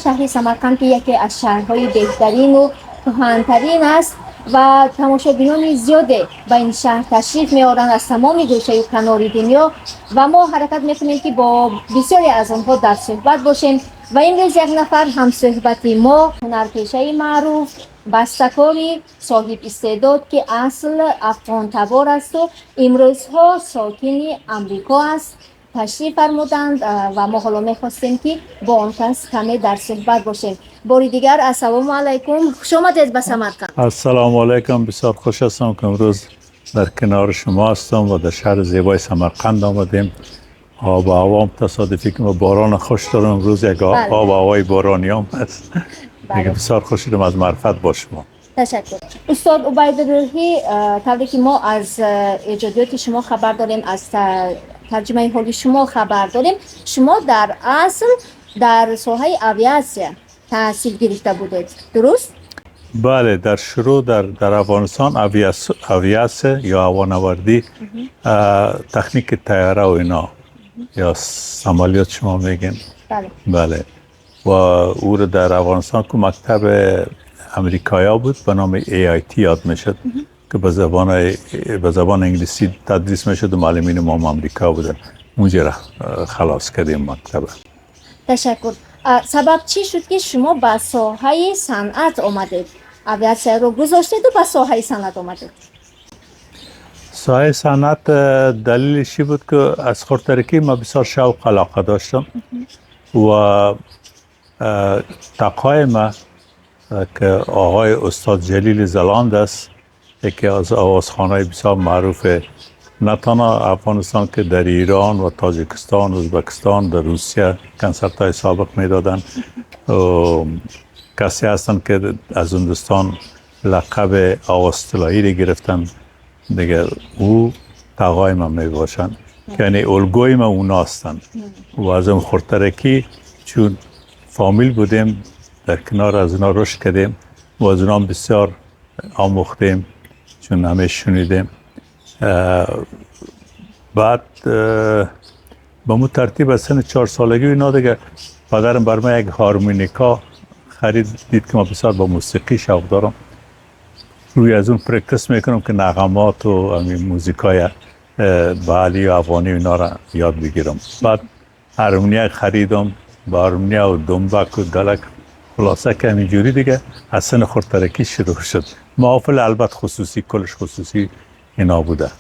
شهر سمرقند که یکی از شهرهای بهترین و کهن‌ترین است و تماشاگران زیادی به این شهر تشریف می‌آورند از تمام گوشه و کنار دنیا و ما حرکت می‌کنیم که با بسیاری از آنها در صحبت باشیم و امروز یک نفر هم صحبت ما هنرپیشه معروف بسته‌کاری صاحب استعداد که اصل افغان تبار است و امروزها ساکن امریکا است تشریف فرمودند و ما حالا می‌خواستیم که با آن کس کمی در صحبت باشیم. باری دیگر السلام علیکم، خوش آمدید به سمرقند. السلام علیکم، بسیار خوش هستم که امروز در کنار شما هستم و در شهر زیبای سمرقند آمدیم. آب و هوام تصادفی که ما باران خوش دارم امروز یک آب و هوای بارانیام هست. دیگه بسیار خوش شدم از معرفت با شما. تشکر. استاد عبیداللهی، طوری که ما از ایجادیات شما خبر داریم، از ترجمه حالی شما خبر داریم، شما در اصل در ساحه اویاسیا تحصیل گرفته بودید، درست؟ بله، در شروع در افغانستان اویاسه یا هوانوردی، تکنیک طیاره و اینا یا سمالیات شما میگین. بله. و او رو در افغانستان که مکتب امریکایی بود به نام AIT یاد میشد که به زبان انگلیسی تدریس میشد و معلمین ما امریکا بودن. اونجا خلاص کردیم مکتب. تشکر. سبب چی شد که شما به ساحه صنعت آمدید؟ اویاسیا رو گذاشتید و به ساحه صنعت آمدید؟ ساحه صنعت دلیلش بود که از خردترکی ما بسیار شوق علاقه داشتم و تقای ما که آقای استاد جلیل زلاند است، یکی از آوازخوان‌های بسیار معروف نه تنها افغانستان که در ایران و تاجیکستان و ازبکستان در روسیه کنسرت‌های سابق میدادن. کسی هستن که از هندوستان لقب آواز طلایی رو گرفتن دیگه، او تقای من میباشن که یعنی الگوی من اونا هستن و از اون خردترکی چون فامیل بودیم در کنار از اونا رشد کردیم و از اونا بسیار آموختیم چون همه شنیدیم. بعد با مو ترتیب از سن 4 سالگی اینا دیگه پدرم بر من یک هارمونیکا خرید، دید که ما بسیار با موسیقی شوق دارم، روی از اون پرکتس میکنم که نغمات و موزیکای بحالی و افغانی اینا را یاد بگیرم. بعد هارمونیا خریدم، با هارمونیا و دنبک و دلک، خلاصه که همینجوری دیگه از سن خردترکی شروع شد. محافل البته خصوصی، کلش خصوصی اینا بوده.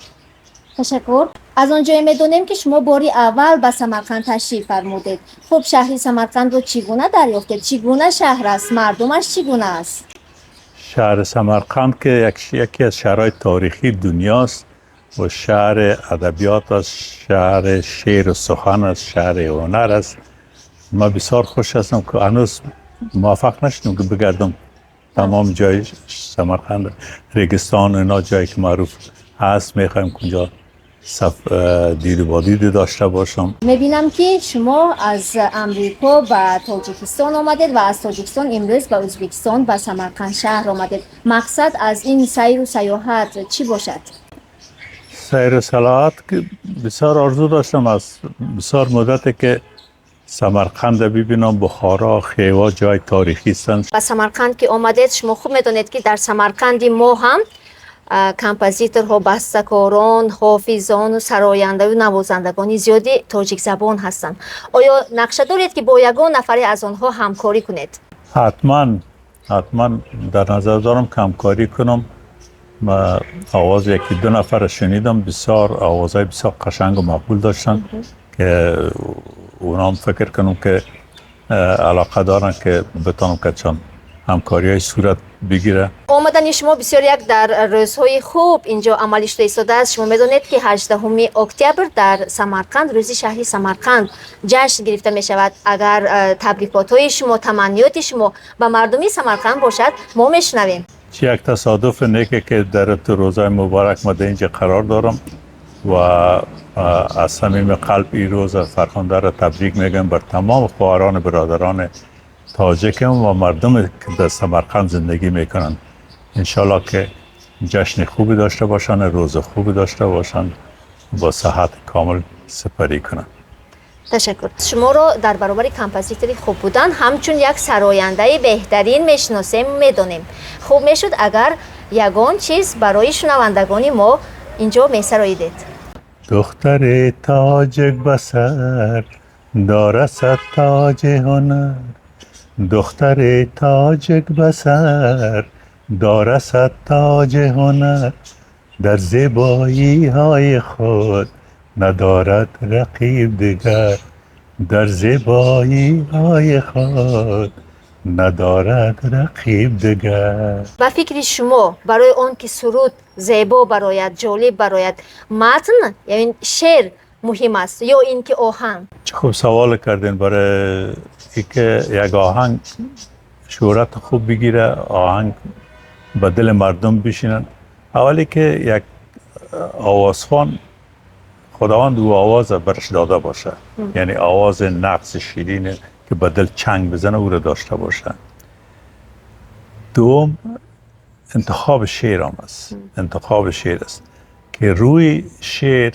تشکر. از آنجایی میدونیم که شما باری اول به سمرقند تشریف فرمودید. خب شهر سمرقند رو چگونه دریافتید؟ چگونه شهر است؟ مردمش چگونه است؟ شهر سمرقند که یکی از شهرهای تاریخی دنیاست و شهر ادبیات است، شهر شعر و سخن است، شهر هنر است. ما بسیار خوش هستم که هنوز موفق نشدم که بگردم تمام جای سمرقند، ریگستان اینا جایی که معروف هست. میخوایم کنجا دید و دید داشته باشم. میبینم که شما از امریکا به تاجیکستان آمدید و از تاجیکستان امروز به ازبکستان و سمرقند شهر آمدید. مقصد از این سیر و سیاحت چی باشد؟ سیر و سیاحت که بسیار آرزو داشتم، از بسیار مدته که سمرقند ببینم. بخارا، خیوا جای تاریخی هستند. به سمرقند که آمدید شما خوب میدونید که در سمرقند ما هم کمپوزیتورها، بسته‌کاران، حافظان و سراینده و نوازندگان زیادی تاجیک زبان هستند. آیا نقشه دارید که با یگان نفری از آنها همکاری کنید؟ حتما در نظر دارم که همکاری کنم. ما آواز یکی دو نفر شنیدم، بسیار آوازهای بسیار قشنگ و مقبول داشتن که اونام فکر کنم که علاقه دارن که بتونم که چون همکاری های صورت بگیره. آمدن شما بسیار یک در روزهای خوب اینجا عملی شده ایستاده است. شما میدونید که 18 اکتبر در سمرقند روز شهری سمرقند جشن گرفته می شود. اگر تبریکات های شما، تمنیات شما به مردمی سمرقند باشد ما میشنویم. چه یک تصادف نیکه که در روزهای مبارک ما در اینجا قرار دارم و از صمیم قلب این روز فرخنده را تبریک میگم بر تمام خواهران برادران تاجیکم و مردم که در سمرقند زندگی میکنن. انشالله که جشن خوبی داشته باشن، روز خوبی داشته باشن، با صحت کامل سپری کنن. تشکر. شما رو در برابر کامپوزیتوری خوب بودن همچون یک سراینده بهترین میشناسیم میدونیم. خوب میشد اگر یگان چیز برای شنوندگان ما اینجا میسراییدید. دختر تاجک بسر داره صد تاج هنر، دختر تاجک بسر داره صد تاج هنر، در زیبایی های خود ندارد رقیب دیگر، در زیبایی های خود ندارد رقیب دیگر. و فکر شما برای اون که سرود زیبا برایت، جالب برایت، متن یعنی شعر مهم است یا اینکه آهنگ؟ چه خوب سوال کردین. برای اینکه یک آهنگ شهرت خوب بگیره، آهنگ به دل مردم بشینن، اولی که یک آوازخوان خداوند او آواز برش داده باشه، یعنی آواز نغز شیرین که به دل چنگ بزنه او را داشته باشه. دوم انتخاب شعر هم است. انتخاب شعر است که روی شعر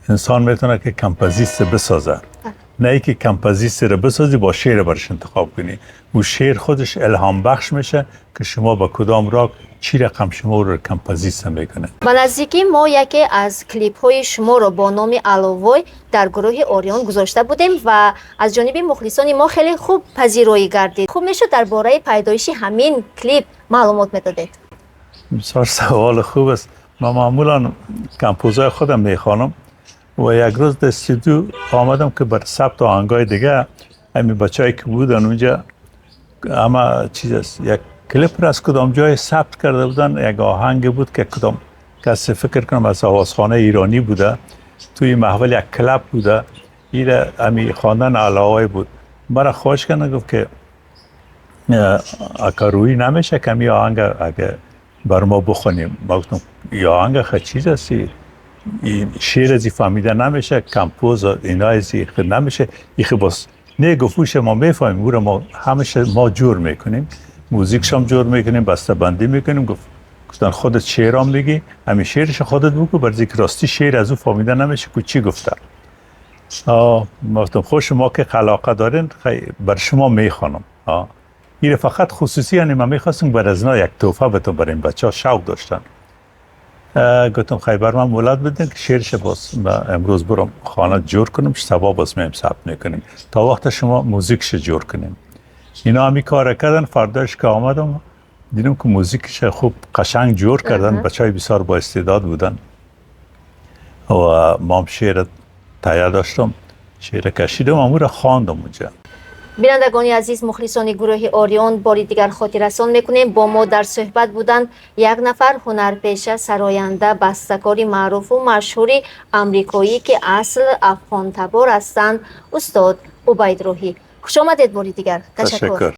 انسان میتونه که کمپوزیست بسازه، نه ای که کمپوزیست رو بسازی با شعر برش انتخاب کنی. و شعر خودش الهام بخش میشه که شما با کدام راگ چی رقم شما رو کمپوزیست میکنه. به نزدیکی ما یکی از کلیپ های شما رو با نام الووی در گروه اوریون گذاشته بودیم و از جانب مخلصان ما خیلی خوب پذیرایی گردید. خوب میشد درباره پیدایش همین کلیپ معلومات میدادید؟ بسیار سوال خوب است. من معمولا کمپوزای خودم میخوانم و یک روز در استودیو آمدم که بر ثبت آهنگای دیگه همین بچه‌ای که بودن اونجا اما چیز است، یک کلیپ را از کدام جای ثبت کرده بودن. یک آهنگ بود که کدام کسی فکر کنم از آوازخانه ایرانی بوده، توی محول یک کلاب بوده، این امی خواندن علاوه بود. مرا خواهش کردن گفت که اگر روی نمیشه که می آهنگ اگه بر ما بخونیم. ما گفتم این آهنگ خیلی چیز است، این شعر ازی فهمیده نمیشه، کمپوز اینا ازی خیلی نمیشه، این خیلی باز نه گفوش ما میفهمیم، او را ما همیشه ما جور میکنیم، موزیکش هم جور میکنیم، بسته بندی میکنیم. گفتن خودت شعر هم بگی، همین شعرش خودت بگو، برای اینکه راستی شعر از او فهمیده نمیشه که چی گفته. ما گفتم خوش، ما که علاقه دارین بر شما میخوانم. این فقط خصوصی یعنی ما میخواستم بر از اینا یک تحفه بتون برای این بچه ها شوق داشتن. گفتم خیلی من مولد بدین که شعرش باز امروز برم خانه جور کنم، سبا باز میم ثبت میکنیم تا وقت شما موزیکش جور کنیم. اینا همی کار کردن. فرداش که آمدم دیدم که موزیکش خوب قشنگ جور کردن. بچهای بسیار با استعداد بودن و ما هم شعر تیار داشتم، شعر کشیدم، امور را خواندم اونجا. بینندگان عزیز، مخلصان گروه اوریون باری دیگر خاطررسان میکنیم با ما در صحبت بودن یک نفر هنرپیشه، سراینده، بسته‌کار معروف و مشهوری امریکایی که اصل افغان تبار هستند، استاد عبید راهی. خوش آمدید باری دیگر. تشکر.